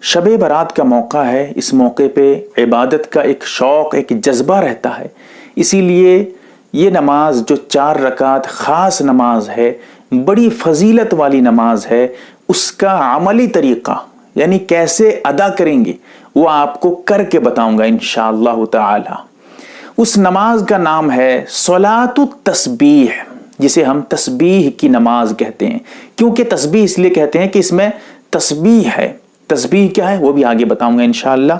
شب برات کا موقع ہے، اس موقع پہ عبادت کا ایک شوق، ایک جذبہ رہتا ہے. اسی لیے یہ نماز جو 4 رکعت خاص نماز ہے، بڑی فضیلت والی نماز ہے، اس کا عملی طریقہ یعنی کیسے ادا کریں گے وہ آپ کو کر کے بتاؤں گا انشاءاللہ تعالی. اس نماز کا نام ہے صلاۃ التسبیح، جسے ہم تسبیح کی نماز کہتے ہیں. کیونکہ تسبیح اس لیے کہتے ہیں کہ اس میں تسبیح ہے. تسبیح کیا ہے وہ بھی آگے بتاؤں گا انشاءاللہ.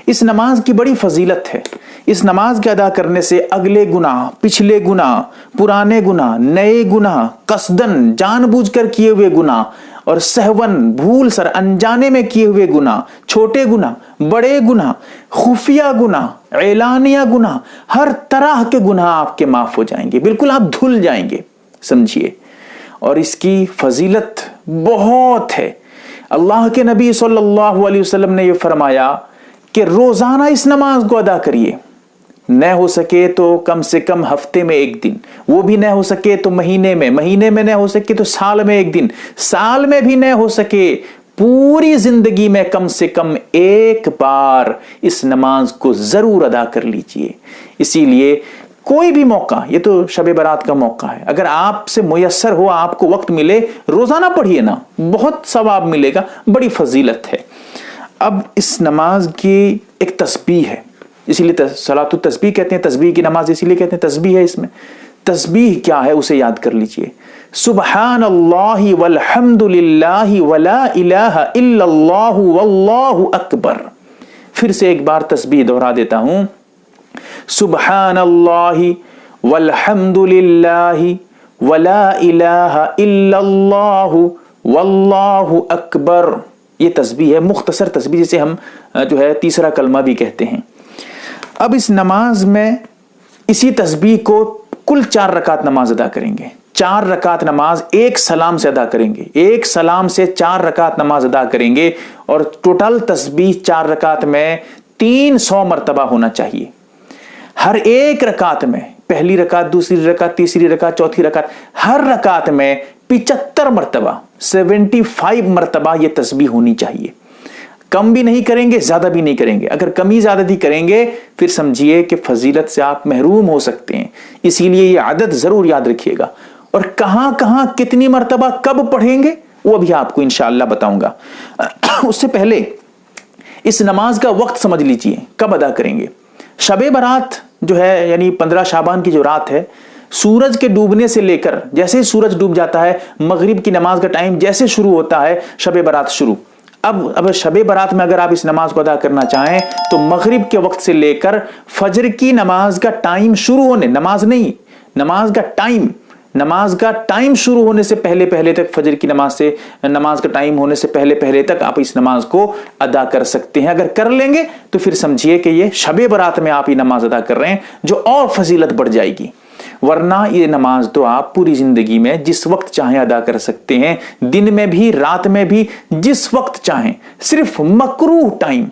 اس نماز کی بڑی فضیلت ہے. اس نماز کے ادا کرنے سے اگلے گناہ، پچھلے گناہ، پرانے گناہ، نئے گناہ، قصدن جان بوجھ کر کیے ہوئے گناہ اور سہون بھول سر انجانے میں کیے ہوئے گناہ، چھوٹے گناہ، بڑے گناہ، خفیہ گناہ، اعلانیہ گناہ، ہر طرح کے گناہ آپ کے معاف ہو جائیں گے. بالکل آپ دھل جائیں گے، سمجھیے. اور اس کی فضیلت بہت ہے. اللہ کے نبی صلی اللہ علیہ وسلم نے یہ فرمایا کہ روزانہ اس نماز کو ادا کریے. نہ ہو سکے تو کم سے کم ہفتے میں 1 دن، وہ بھی نہ ہو سکے تو مہینے میں نہ ہو سکے تو سال میں 1 دن، سال میں بھی نہ ہو سکے پوری زندگی میں کم سے کم 1 بار اس نماز کو ضرور ادا کر لیجئے. اسی لیے کوئی بھی موقع، یہ تو شب برات کا موقع ہے، اگر آپ سے میسر ہو، آپ کو وقت ملے، روزانہ پڑھیے نا، بہت ثواب ملے گا، بڑی فضیلت ہے. اب اس نماز کی ایک تسبیح ہے، اسی لیے صلاۃ التسبیح کہتے ہیں. تسبیح کی نماز اسی لیے کہتے ہیں، تسبیح ہے اس میں. تسبیح کیا ہے اسے یاد کر لیجئے. سبحان اللہ والحمد للہ ولا الہ الا اللہ واللہ اکبر. پھر سے ایک بار تسبیح دہرا دیتا ہوں. سبحان اللہ والحمد للہ ولا الہ الا اللہ واللہ اکبر. یہ تسبیح ہے، مختصر تسبیح، جسے ہم جو ہے تیسرا کلمہ بھی کہتے ہیں. اب اس نماز میں اسی تسبیح کو کل 4 رکعت نماز ادا کریں گے. 4 رکعت نماز ایک سلام سے ادا کریں گے. ایک سلام سے 4 رکعت نماز ادا کریں گے اور ٹوٹل تسبیح 4 رکعت میں 300 مرتبہ ہونا چاہیے. ہر ایک رکعت میں، پہلی رکعت، دوسری رکعت، تیسری رکعت، چوتھی رکعت، ہر رکعت میں 75 مرتبہ، 75 مرتبہ یہ تسبیح ہونی چاہیے. کم بھی نہیں کریں گے، زیادہ بھی نہیں کریں گے. اگر کمی زیادتی کریں گے پھر سمجھیے کہ فضیلت سے آپ محروم ہو سکتے ہیں. اسی لیے یہ عدد ضرور یاد رکھیے گا. اور کہاں کہاں کتنی مرتبہ کب پڑھیں گے وہ بھی آپ کو انشاءاللہ بتاؤں گا. اس سے پہلے اس نماز کا وقت سمجھ لیجئے، کب ادا کریں گے. شب برات جو ہے یعنی 15 شعبان کی جو رات ہے، سورج کے ڈوبنے سے لے کر، جیسے ہی سورج ڈوب جاتا ہے، مغرب کی نماز کا ٹائم جیسے شروع ہوتا ہے، شب برات شروع. اب شب برات میں اگر آپ اس نماز کو ادا کرنا چاہیں تو مغرب کے وقت سے لے کر فجر کی نماز کا ٹائم شروع ہونے، نماز نہیں، نماز کا ٹائم شروع ہونے سے پہلے تک، فجر کی نماز کا ٹائم ہونے سے پہلے تک آپ اس نماز کو ادا کر سکتے ہیں. اگر کر لیں گے تو پھر سمجھیے کہ یہ شب برات میں آپ یہ نماز ادا کر رہے ہیں، جو اور فضیلت بڑھ جائے گی. ورنہ یہ نماز تو آپ پوری زندگی میں جس وقت چاہیں ادا کر سکتے ہیں، دن میں بھی، رات میں بھی، جس وقت چاہیں. صرف مکروہ ٹائم،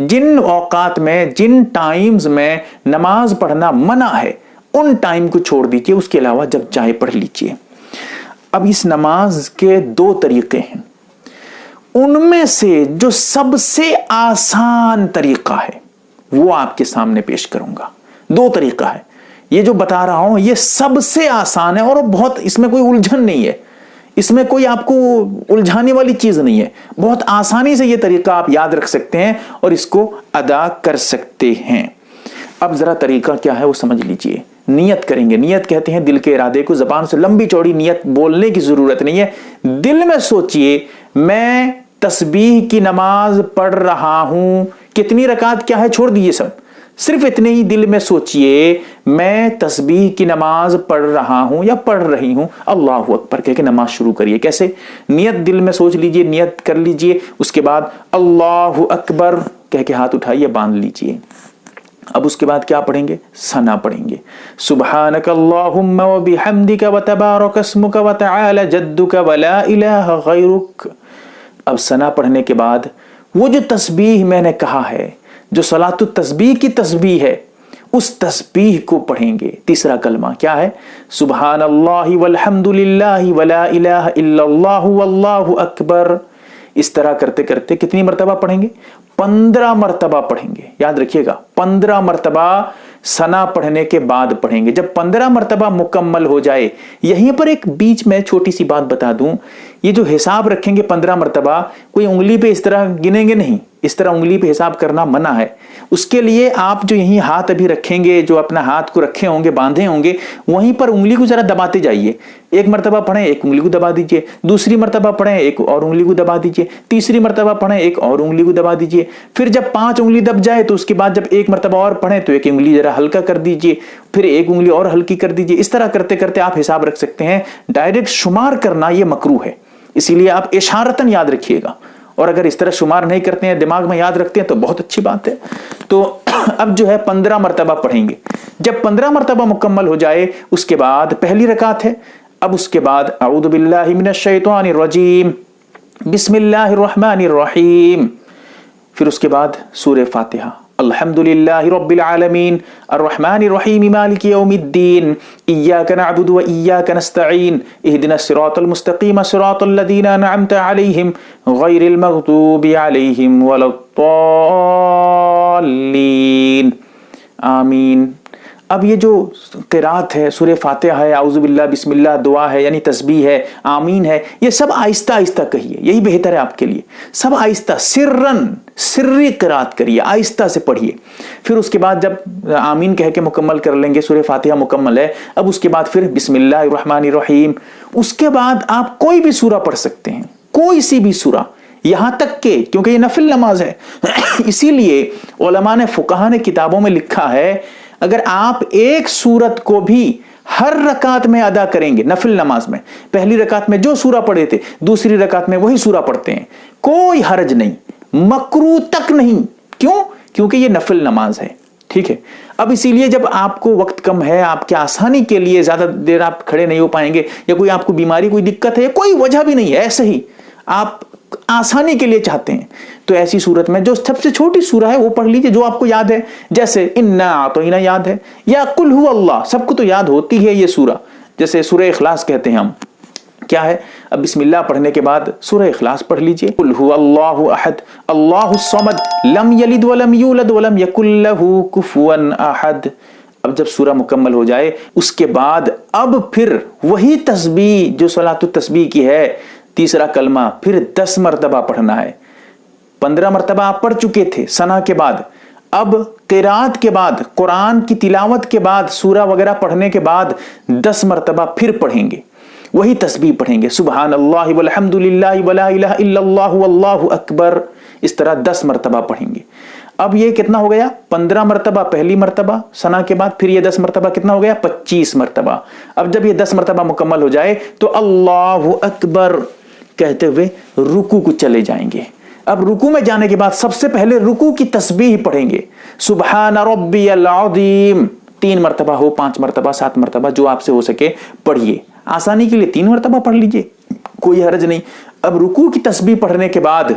جن اوقات میں، جن ٹائمز میں نماز پڑھنا منع ہے، ان ٹائم کو چھوڑ دیجئے، اس کے علاوہ جب چاہے پڑھ لیجئے. اب اس نماز کے 2 طریقے ہیں. ان میں سے جو سب سے آسان طریقہ ہے وہ آپ کے سامنے پیش کروں گا. 2 طریقہ ہے. یہ جو بتا رہا ہوں یہ سب سے آسان ہے اور بہت، اس میں کوئی الجھن نہیں ہے، اس میں کوئی آپ کو الجھانے والی چیز نہیں ہے. بہت آسانی سے یہ طریقہ آپ یاد رکھ سکتے ہیں اور اس کو ادا کر سکتے ہیں. اب ذرا طریقہ کیا ہے وہ سمجھ لیجئے. نیت کریں گے. نیت کہتے ہیں دل کے ارادے کو. زبان سے لمبی چوڑی نیت بولنے کی ضرورت نہیں ہے. دل میں سوچئے میں تسبیح کی نماز پڑھ رہا ہوں. کتنی رکعت کیا ہے چھوڑ دیجئے سب، صرف اتنے ہی دل میں سوچئے میں تسبیح کی نماز پڑھ رہا ہوں یا پڑھ رہی ہوں. اللہ اکبر کہہ کے نماز شروع کریے. کیسے؟ نیت دل میں سوچ لیجئے، نیت کر لیجئے، اس کے بعد اللہ اکبر کہہ کے ہاتھ اٹھائیے، باندھ لیجئے. اب اس کے بعد کیا پڑھیں گے؟ ثنا پڑھیں گے. سبحانک اللہم وبحمدک وتبارک اسمک وتعالی جدک ولا الہ غیرک. اب ثنا پڑھنے کے بعد وہ جو تسبیح میں نے کہا ہے، جو صلاۃ التسبیح کی تسبیح ہے، اس تسبیح کو پڑھیں گے. تیسرا کلمہ کیا ہے؟ سبحان اللہ والحمد للہ ولا الہ الا اللہ واللہ اکبر. इस तरह करते करते कितनी मरतबा पढ़ेंगे? 15 मरतबा पढ़ेंगे। याद रखिएगा, 15 मरतबा सना पढ़ने के बाद पढ़ेंगे। जब 15 मरतबा मुकम्मल हो जाए, यहीं पर एक बीच में छोटी सी बात बता दूं, ये जो हिसाब रखेंगे 15 मरतबा, कोई उंगली पे इस तरह गिनेंगे नहीं, इस तरह उंगली पे हिसाब करना मना है। उसके लिए आप जो यहीं हाथ अभी रखेंगे, जो अपना हाथ को रखे होंगे, बांधे होंगे, वहीं पर उंगली को जरा दबाते जाइए। एक मरतबा पढ़ें, एक उंगली को दबा दीजिए, दूसरी मरतबा पढ़ें, एक और उंगली को दबा दीजिए, तीसरी मरतबा पढ़ें, एक और उंगली को दबा दीजिए। फिर जब 5 उंगली दब जाए तो उसके बाद जब एक मरतबा और पढ़ें तो एक उंगली जरा हल्का कर दीजिए, फिर एक उंगली और हल्की कर दीजिए। इस तरह करते करते आप हिसाब रख सकते हैं। डायरेक्ट शुमार करना यह मकरूह है, इसीलिए आप इशारतन याद रखिएगा। और अगर इस तरह शुमार नहीं करते हैं, दिमाग में याद रखते हैं तो बहुत अच्छी बात है। तो अब जो है 15 मरतबा पढ़ेंगे। जब 15 मरतबा मुकम्मल हो जाए, उसके बाद पहली रकात है। अब उसके बाद अऊज़ु बिल्लाहि मिनश शैतानिर रजीम, बिस्मिल्लाहिर रहमानिर रहीम, फिर उसके बाद सूरह फातिहा, अल्हम्दुलिल्लाहि रब्बिल आलमीन, अर्रहमानिर रहीम, मालिकि यौमिद्दीन, इय्याका नअबुदु व इय्याका नस्तईन, इहदिनस सिरातल मुस्तकीम, सिरातल लज़ीना अनअमता अलैहिम, गैरिल मग़दूबि अलैहिम वलद्दाल्लीन, आमीन। अब ये जो क़िरात है, सूरह फातिहा है, आऊज़ु बिल्लाह, बिस्मिल्लाह, दुआ है यानी तस्बीह है, आमीन है, ये सब आहिस्ता आहिस्ता कहिए, यही बेहतर है आपके लिए। सब आहिस्ता, सिर्री क़िरात करिए, आहिस्ता से पढ़िए। फिर उसके बाद जब आमीन कह के मुकम्मल कर लेंगे, सूरह फातिहा मुकम्मल है, अब उसके बाद फिर बिस्मिल्लाहिर रहमानिर रहीम। उसके बाद आप कोई भी सूरा पढ़ सकते हैं, कोई सी भी सूरा, यहां तक के, क्योंकि ये नफिल नमाज है इसीलिए उलमा ने, फुकहा ने किताबों में लिखा है, अगर आप एक सूरत को भी हर रकात में अदा करेंगे, नफिल नमाज में, पहली रकात में जो सूरा पढ़े थे, दूसरी रकात में वही सूरा पढ़ते हैं, कोई हर्ज नहीं, मकरू तक नहीं। क्यों? क्योंकि ये नफिल नमाज है। ठीक है। अब इसीलिए जब आपको वक्त कम है, आपके आसानी के लिए ज्यादा देर आप खड़े नहीं हो पाएंगे, या कोई आपको बीमारी, कोई दिक्कत है, कोई वजह भी नहीं है, ऐसे ही आप आसानी के लिए चाहते हैं, तो ऐसी सूरत में जो सबसे छोटी सूरा है वो पढ़ लीजिए, जो आपको याद है। जैसे इन्ना आतोइना याद है, या कुल हु अल्लाह, सबको तो याद होती है ये सूरा। जैसे सूरह इखलास कहते हैं हम, क्या है? अब बिस्मिल्लाह पढ़ने के बाद सूरह इखलास पढ़ लीजिए। कुल हु अल्लाहु अहद, अल्लाहु समद, लम यलिद वलम यूलद वलम यकुल लहू कुफुवन अहद। अब जब सूरा मुकम्मल हो जाए, उसके बाद अब फिर वही तस्बीह जो सलातु तस्बीह की है, तीसरा कलमा फिर 10 मरतबा पढ़ना है। 15 मरतबा आप पढ़ चुके थे सना के बाद, अब क़िरात के बाद, कुरान की तिलावत के बाद, सूरा वगैरह पढ़ने के बाद 10 मरतबा फिर पढ़ेंगे, वही तस्बीह पढ़ेंगे, सुबहान अल्लाह वल्हम्दुलिल्लाह वला इलाहा इल्लल्लाह वल्लाहु अकबर। इस तरह 10 मरतबा पढ़ेंगे। अब ये कितना हो गया? 15 मरतबा पहली मरतबा सना के बाद, फिर ये 10 मरतबा कितना हो गया? 25 मरतबा। अब जब ये 10 मरतबा मुकम्मल हो जाए तो अल्लाहु अकबर कहते हुए रुकू को चले जाएंगे। अब रुकू में जाने के बाद सबसे पहले रुकू की तस्बीह पढ़ेंगे, सुबहान रब्बियल अज़ीम, 3 मरतबा हो, 5 मरतबा, 7 मरतबा, जो आपसे हो सके पढ़िए। आसानी के लिए 3 मरतबा पढ़ लीजिए, कोई हर्ज नहीं। अब रुकू की तस्बीह पढ़ने के बाद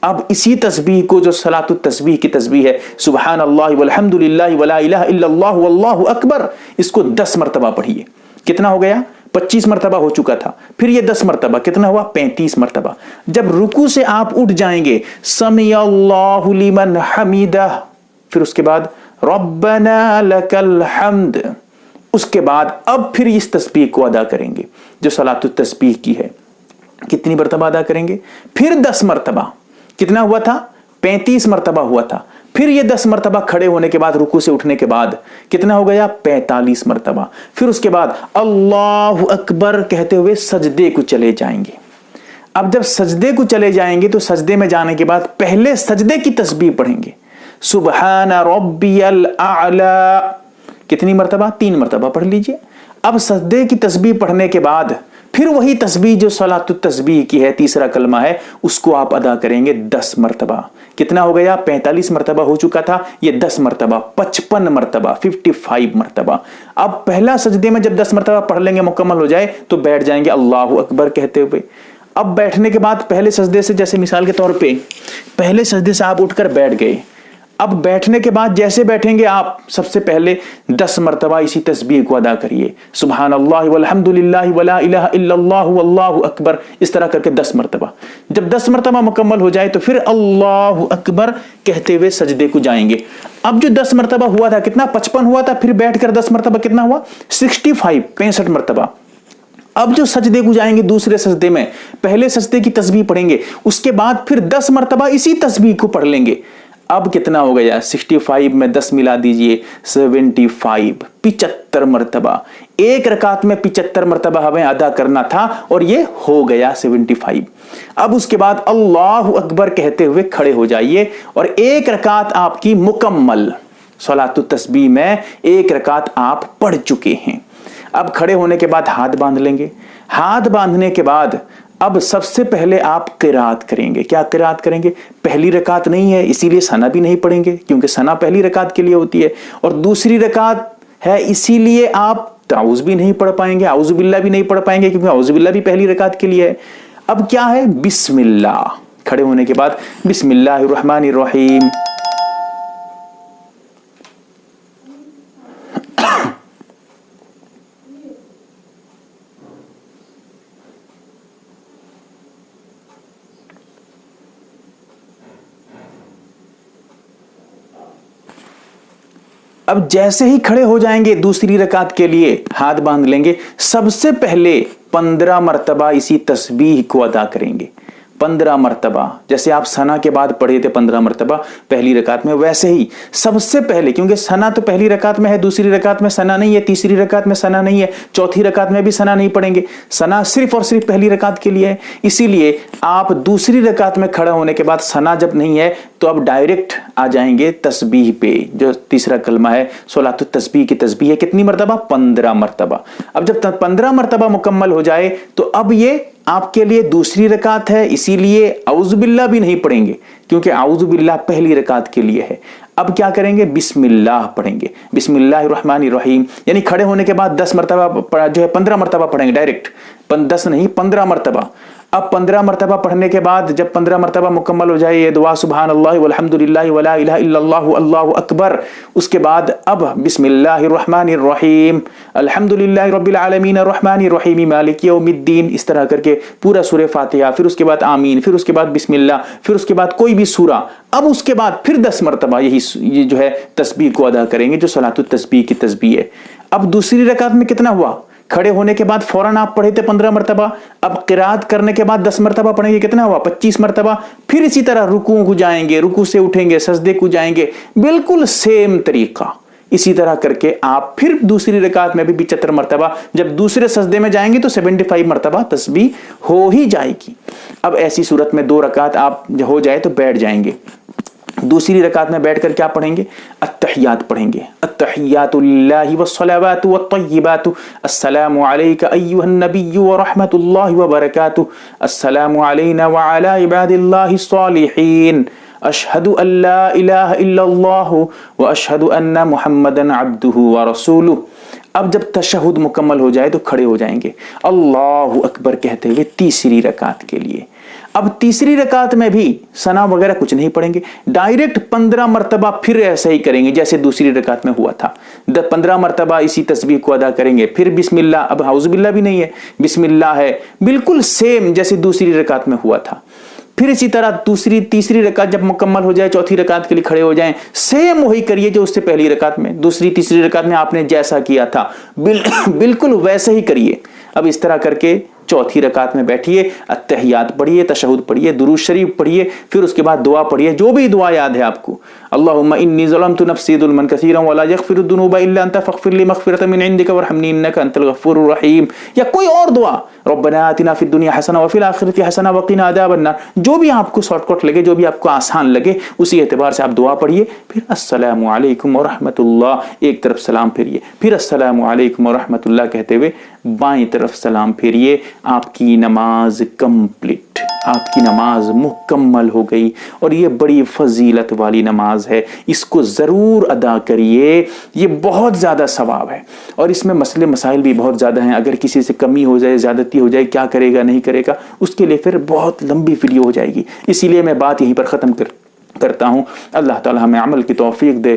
अब इसी तस्बीह को, जो सलातु तस्बीह की तस्बीह है, सुबहान अल्लाह वल्हम्दुलिल्लाह वला इलाहा इल्लल्लाह वल्लाहु अकबर, इसको 10 मरतबा पढ़िए। कितना हो गया? 25 मरतबा हो चुका था। फिर ये 10 मरतबा, कितना हुआ? 35 मरतबा। जब रुकू से आप उठ जाएंगे, समी अल्लाहु लिमन हमीदा, फिर उसके बाद रब्बना लकल हम्द। उसके बाद अब फिर इस तस्बीह को अदा करेंगे जो सलातु तस्बीह की है। कितनी मरतबा अदा करेंगे? फिर 10 मरतबा। कितना हुआ था? 35 मरतबा हुआ था। फिर ये 10 मरतबा खड़े होने के बाद, रुकू से उठने के बाद कितना हो गया? 45 मरतबा। फिर उसके बाद अल्लाहु अकबर कहते हुए सजदे को चले जाएंगे। अब जब सजदे को चले जाएंगे तो सजदे में जाने के बाद पहले सजदे की तस्बीह पढ़ेंगे, सुबहान रब्बियल आला। कितनी मरतबा? 3 मरतबा पढ़ लीजिए। अब सजदे की तस्बीह पढ़ने के बाद फिर वही तस्बीह जो सलातु तस्बीह की है, तीसरा कलमा है, उसको आप अदा करेंगे 10 मरतबा। कितना हो गया? 45 मरतबा हो चुका था, ये 10 मरतबा, 55 मरतबा, 55 मरतबा। अब पहला सजदे में जब 10 मरतबा पढ़ लेंगे, मुकम्मल हो जाए, तो बैठ जाएंगे अल्लाहु अकबर कहते हुए। अब बैठने के बाद पहले सजदे से, जैसे मिसाल के तौर पे पहले सजदे से आप उठकर बैठ गए, अब बैठने के बाद जैसे बैठेंगे आप सबसे पहले 10 मरतबा इसी तस्बीह को अदा करिए, सुभान अल्लाह वल्हम्दुलिल्लाह वला इलाहा इल्लल्लाह वल्लाहु अकबर, इस तरह करके 10 मरतबा। जब 10 मरतबा मुकम्मल हो जाए तो फिर अल्लाहु अकबर कहते हुए सजदे को जाएंगे। अब जो 10 मरतबा हुआ था, कितना 55 हुआ था, फिर बैठकर 10 मरतबा कितना हुआ 65 मरतबा। अब जो सजदे को जाएंगे दूसरे सजदे में, पहले सजदे की तस्बीह पढ़ेंगे, उसके बाद फिर 10 मरतबा इसी तस्बीह को पढ़ लेंगे। अब कितना हो गया 65 में 10 मिला दीजिए 75 मरतबा। एक रकात में 75 मरतबा हमें अदा करना था और ये हो गया 75। अब उसके बाद अल्लाहु अकबर कहते हुए खड़े हो जाइए और एक रकात आपकी मुकम्मल, सलातु तस्बीह में एक रकात आप पढ़ चुके हैं। अब खड़े होने के बाद हाथ बांध लेंगे। हाथ बांधने के बाद अब सबसे पहले आप किरात करेंगे। क्या किरात करेंगे? पहली रकात नहीं है इसीलिए सना भी नहीं पढ़ेंगे, क्योंकि सना पहली रकात के लिए होती है, और दूसरी रकात है इसीलिए आप ताउज़ भी नहीं पढ़ पाएंगे, आउज़ु बिल्लाह भी नहीं पढ़ पाएंगे, क्योंकि आउज़ु बिल्लाह भी पहली रकात के लिए है। अब क्या है? बिस्मिल्लाह। खड़े होने के बाद बिस्मिल्लाहिर्रहमानिर्रहीम, अब जैसे ही खड़े हो जाएंगे दूसरी रकात के लिए हाथ बांध लेंगे, सबसे पहले 15 मरतबा इसी तस्बीह को अदा करेंगे। 15 मरतबा, जैसे आप सना के बाद पढ़े थे 15 मरतबा पहली रकात में, वैसे ही सबसे पहले, क्योंकि सना तो पहली रकात में है, दूसरी रकात में सना नहीं है, तीसरी रकात में सना नहीं है, चौथी रकात में भी सना नहीं पढ़ेंगे, सना सिर्फ और सिर्फ पहली रकात के लिए है। इसीलिए आप दूसरी रकात में खड़ा होने के बाद सना जब नहीं है तो अब डायरेक्ट आ जाएंगे तस्बीह पे। जो तीसरा कलमा है सलातु तस्बीह की तस्बीह है कितनी मरतबा? 15 मरतबा। अब जब 15 मरतबा मुकम्मल हो जाए तो अब ये आपके लिए दूसरी रकात है, इसीलिए औज़ु बिल्लाह भी नहीं पढ़ेंगे, क्योंकि औज़ु बिल्लाह पहली रकात के लिए है। अब क्या करेंगे? बिस्मिल्लाह पढ़ेंगे, बिस्मिल्लाहिर्रहमानिर्रहीम, यानी खड़े होने के बाद 10 मरतबा जो है 15 मरतबा पढ़ेंगे डायरेक्ट, 10 नहीं 15 मरतबा। अब 15 मरतबा पढ़ने के बाद जब 15 मरतबा मुकम्मल हो जाए ये दुआ सुभान अल्लाह वल्हम्दुलिल्लाह वला इलाहा इल्लल्लाहु अल्लाहु अकबर, उसके बाद अब बिस्मिल्लाहिर्रहमानिर्रहीम अल्हम्दुलिल्लाहि रब्बिल आलमीन अर्रहमानिर्रहीम मालिक यौमिद्दीन, इस तरह करके पूरा सूरह फातिहा, फिर उसके बाद आमीन, फिर उसके बाद बिस्मिल्लाह, फिर उसके बाद कोई भी सूरा। अब उसके बाद फिर 10 मरतबा ये जो है तस्बीह को अदा करेंगे, जो सलातु तस्बीह की तस्बीह है। अब दूसरी रकात में कितना हुआ? खड़े होने के बाद फौरन आप पढ़े थे 15 मरतबा, अब किरात करने के बाद 10 मरतबा पढ़ेंगे, कितना हुआ? 25 मरतबा। फिर इसी तरह रुकू को जाएंगे, रुकू से उठेंगे, सजदे को जाएंगे, बिल्कुल सेम तरीका। इसी तरह करके आप फिर दूसरी रकात में भी 75 मरतबा, जब दूसरे सजदे में जाएंगे तो 75 मरतबा तस्बीह हो ही जाएगी। अब ऐसी सूरत में 2 रकात आप हो जाए तो बैठ जाएंगे। दूसरी रकात में बैठकर क्या पढ़ेंगे? अत्तहियात पढ़ेंगे, अत्तहियातु लिल्लाहि वस्सलावातु वत्तय्यिबातु, अस्सलामु अलैका अय्युहन नबिय्यु व रहमतुल्लाहि व बरकातुहु, अस्सलामु अलैना व अला इबादिल्लाहिस सालिहीन, अशहदु अल्ला इलाहा इल्लल्लाहु व अशहदु अन्ना मुहम्मदन अब्दुहु व रसूलुहु। अब जब तशहुद मुकम्मल हो जाए तो खड़े हो जाएंगे अल्लाहु अकबर कहते हुए तीसरी रकात के लिए। अब तीसरी रकात में भी सना वगैरह कुछ नहीं पढ़ेंगे, डायरेक्ट 15 मरतबा फिर ऐसा ही करेंगे जैसे दूसरी रकात में हुआ था। 15 मरतबा इसी तस्बीह को अदा करेंगे, फिर बिस्मिल्लाह, अब औज़ु बिल्लाह भी नहीं है, बिस्मिल्लाह है, बिल्कुल सेम जैसे दूसरी रकात में हुआ था। फिर इसी तरह तीसरी रकात जब मुकम्मल हो जाए, चौथी रकात के लिए खड़े हो जाएं, सेम वही करिए जो उससे पहली रकात में, दूसरी तीसरी रकात में आपने जैसा किया था बिल्कुल वैसे ही करिए। अब इस तरह करके चौथी रकात में बैठिए, अत्तहियात पढ़िए, तशहुद पढ़िए, दुरूद शरीफ पढ़िए, फिर उसके बाद दुआ पढ़िए, जो भी दुआ याद है आपको। अल्लाहुम्मा इन्नी ज़लमतु नफ्सी ज़ुल्मन कसीरन वला यग़फिरुद्दुनूबा इल्ला अंता फ़ग़फ़िरली मग़फ़िरतम मिन इंदिका वरहमनी इन्नका अंतल गफ़ूरुर रहीम, या कोई और दुआ, रब्बना आतिना फ़िद दुनिया हसना व फ़िल आख़िरति हसना व क़िना अज़ाबन नार, जो भी आपको शॉर्टकट लगे, जो भी आपको आसान लगे, उसी एतबार से आप दुआ पढ़िए। फिर अस्सलामु अलैकुम व रहमतुल्लाह, एक तरफ सलाम फेरिए, फिर अस्सलामु अलैकुम व रहमतुल्लाह कहते हुए बाईं तरफ सलाम फेरिए। आपकी नमाज कंप्लीट, आपकी नमाज मुकम्मल हो गई। और ये बड़ी फजीलत वाली नमाज है, इसको ज़रूर अदा करिए, ये बहुत ज़्यादा सवाब है। और इसमें मसले मसाइल भी बहुत ज़्यादा हैं, अगर किसी से कमी हो जाए, ज़्यादती हो जाए, क्या करेगा नहीं करेगा, उसके लिए फिर बहुत लंबी वीडियो हो जाएगी। इसीलिए मैं बात यहीं पर ख़त्म کرتا ہوں۔ اللہ تعالی ہمیں عمل کی توفیق دے۔